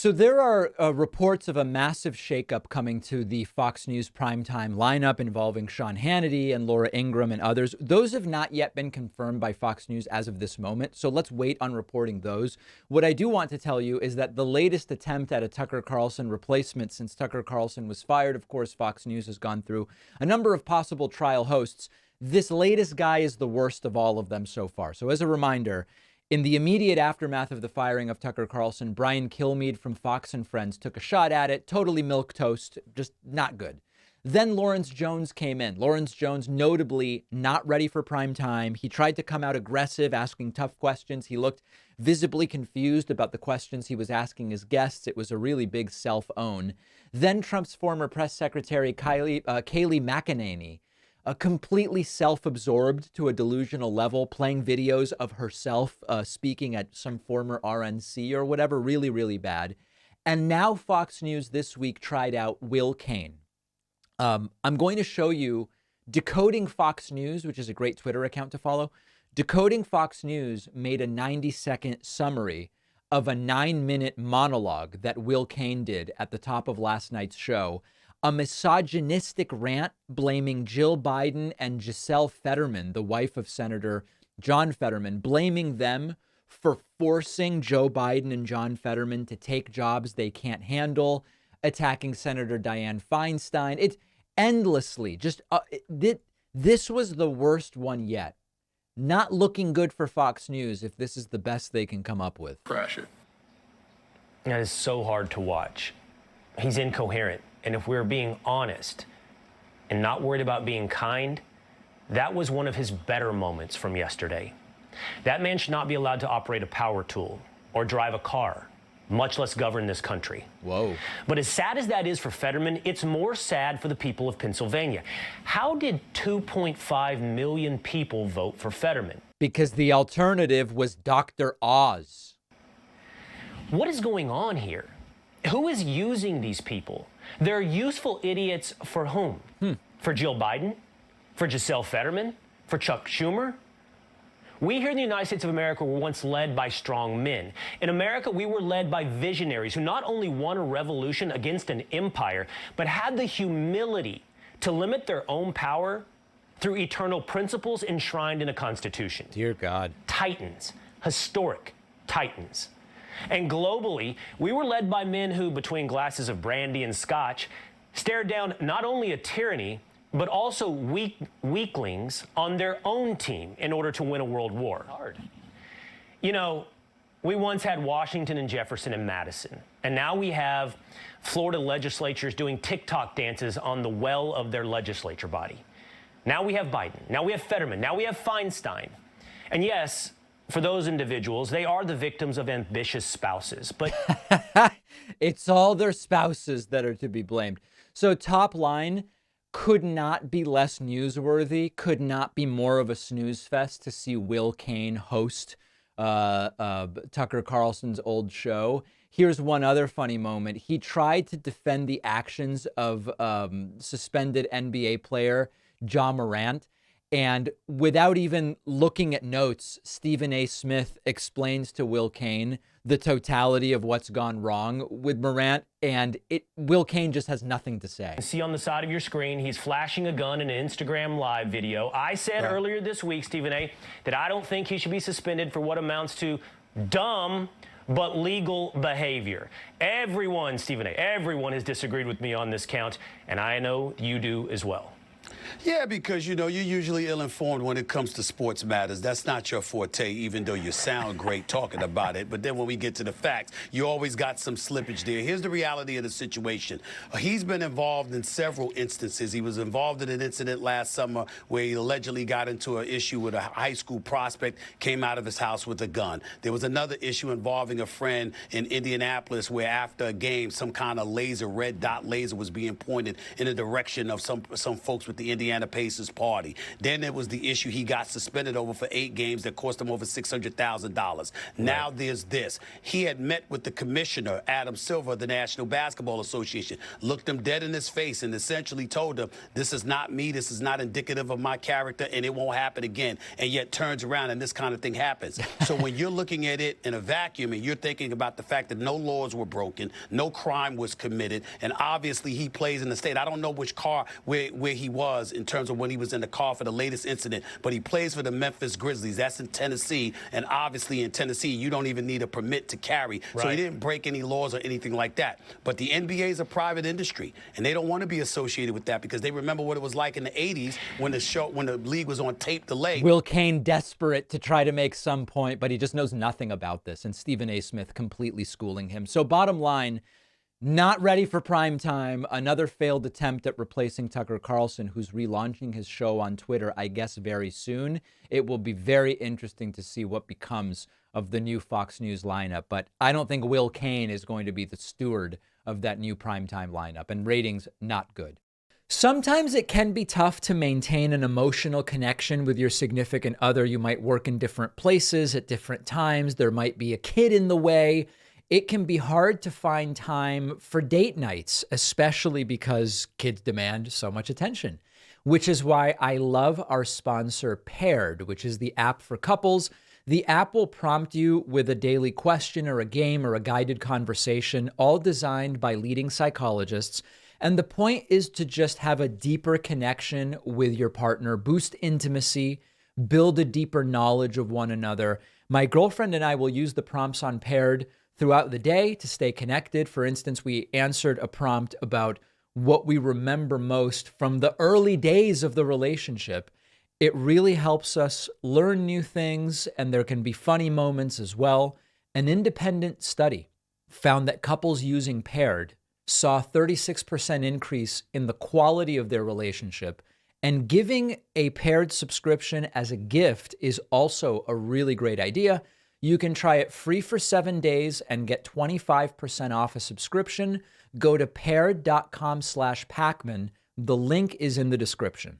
So there are reports of a massive shakeup coming to the Fox News primetime lineup involving Sean Hannity and Laura Ingraham and others. Those have not yet been confirmed by Fox News as of this moment, so let's wait on reporting those. What I do want to tell you is that the latest attempt at a Tucker Carlson replacement since Tucker Carlson was fired, of course, Fox News has gone through a number of possible trial hosts. This latest guy is the worst of all of them so far. So as a reminder, in the immediate aftermath of the firing of Tucker Carlson, Brian Kilmeade from Fox and Friends took a shot at it, totally milquetoast, just not good. Then Lawrence Jones came in. Lawrence Jones, notably not ready for prime time. He tried to come out aggressive, asking tough questions. He looked visibly confused about the questions he was asking his guests. It was a really big self-own. Then Trump's former press secretary, Kayleigh McEnany, completely self-absorbed to a delusional level, playing videos of herself speaking at some former RNC or whatever, really, really bad. And now Fox News this week tried out Will Cain. I'm going to show you Decoding Fox News, which is a great Twitter account to follow. Decoding Fox News made a 90-second summary of a 9-minute monologue that Will Cain did at the top of last night's show. A misogynistic rant blaming Jill Biden and Giselle Fetterman, the wife of Senator John Fetterman, blaming them for forcing Joe Biden and John Fetterman to take jobs they can't handle, attacking Senator Dianne Feinstein. It's endlessly just this was the worst one yet. Not looking good for Fox News if this is the best they can come up with. Crash it. That is so hard to watch. He's incoherent. And if we're being honest and not worried about being kind, that was one of his better moments from yesterday. That man should not be allowed to operate a power tool or drive a car, much less govern this country. Whoa. But as sad as that is for Fetterman, it's more sad for the people of Pennsylvania. How did 2.5 million people vote for Fetterman? Because the alternative was Dr. Oz. What is going on here? Who is using these people? They're useful idiots for whom? For Jill Biden? For Giselle Fetterman? For Chuck Schumer? We here in the United States of America were once led by strong men. In America, we were led by visionaries who not only won a revolution against an empire, but had the humility to limit their own power through eternal principles enshrined in a constitution. Dear God. Titans, historic titans. And globally, we were led by men who, between glasses of brandy and scotch, stared down not only a tyranny, but also weaklings on their own team in order to win a world war. Hard. You know, we once had Washington and Jefferson and Madison, and now we have Florida legislatures doing TikTok dances on the well of their legislature body. Now we have Biden. Now we have Fetterman. Now we have Feinstein. And yes, for those individuals, they are the victims of ambitious spouses, but it's all their spouses that are to be blamed. So top line, could not be less newsworthy, could not be more of a snooze fest to see Will Cain host Tucker Carlson's old show. Here's one other funny moment. He tried to defend the actions of suspended NBA player Ja Morant. And without even looking at notes, Stephen A. Smith explains to Will Cain the totality of what's gone wrong with Morant, and Will Cain just has nothing to say. See on the side of your screen, he's flashing a gun in an Instagram live video. I said earlier this week, Stephen A., that I don't think he should be suspended for what amounts to dumb but legal behavior. Everyone, Stephen A., everyone has disagreed with me on this count, and I know you do as well. Yeah, because, you know, you're usually ill-informed when it comes to sports matters. That's not your forte, even though you sound great talking about it. But then when we get to the facts, you always got some slippage there. Here's the reality of the situation. He's been involved in several instances. He was involved in an incident last summer where he allegedly got into an issue with a high school prospect, came out of his house with a gun. There was another issue involving a friend in Indianapolis where after a game, some kind of laser, red dot laser, was being pointed in the direction of some folks with the Indiana Pacers party. Then there was the issue he got suspended over for 8 games that cost him over $600,000. Now there's this. He had met with the commissioner, Adam Silver, of the National Basketball Association, looked him dead in his face and essentially told him, this is not me, this is not indicative of my character, and it won't happen again. And yet turns around and this kind of thing happens. So when you're looking at it in a vacuum and you're thinking about the fact that no laws were broken, no crime was committed, and obviously he plays in the state. I don't know which car, where he was in terms of when he was in the car for the latest incident, but he plays for the Memphis Grizzlies. That's in Tennessee, and obviously in Tennessee, you don't even need a permit to carry. So he didn't break any laws or anything like that. But the NBA is a private industry, and they don't want to be associated with that because they remember what it was like in the 80s when the league was on tape delay. Will Cain desperate to try to make some point, but he just knows nothing about this, and Stephen A. Smith completely schooling him. So bottom line, not ready for prime time. Another failed attempt at replacing Tucker Carlson, who's relaunching his show on Twitter, I guess, very soon. It will be very interesting to see what becomes of the new Fox News lineup. But I don't think Will Cain is going to be the steward of that new primetime lineup, and ratings not good. Sometimes it can be tough to maintain an emotional connection with your significant other. You might work in different places at different times. There might be a kid in the way. It can be hard to find time for date nights, especially because kids demand so much attention, which is why I love our sponsor Paired, which is the app for couples. The app will prompt you with a daily question or a game or a guided conversation, all designed by leading psychologists. And the point is to just have a deeper connection with your partner, boost intimacy, build a deeper knowledge of one another. My girlfriend and I will use the prompts on Paired throughout the day to stay connected. For instance, we answered a prompt about what we remember most from the early days of the relationship. It really helps us learn new things, and there can be funny moments as well. An independent study found that couples using Paired saw a 36% increase in the quality of their relationship, and giving a Paired subscription as a gift is also a really great idea. You can try it free for 7 days and get 25% off a subscription. Go to paired.com/Pacman. The link is in the description.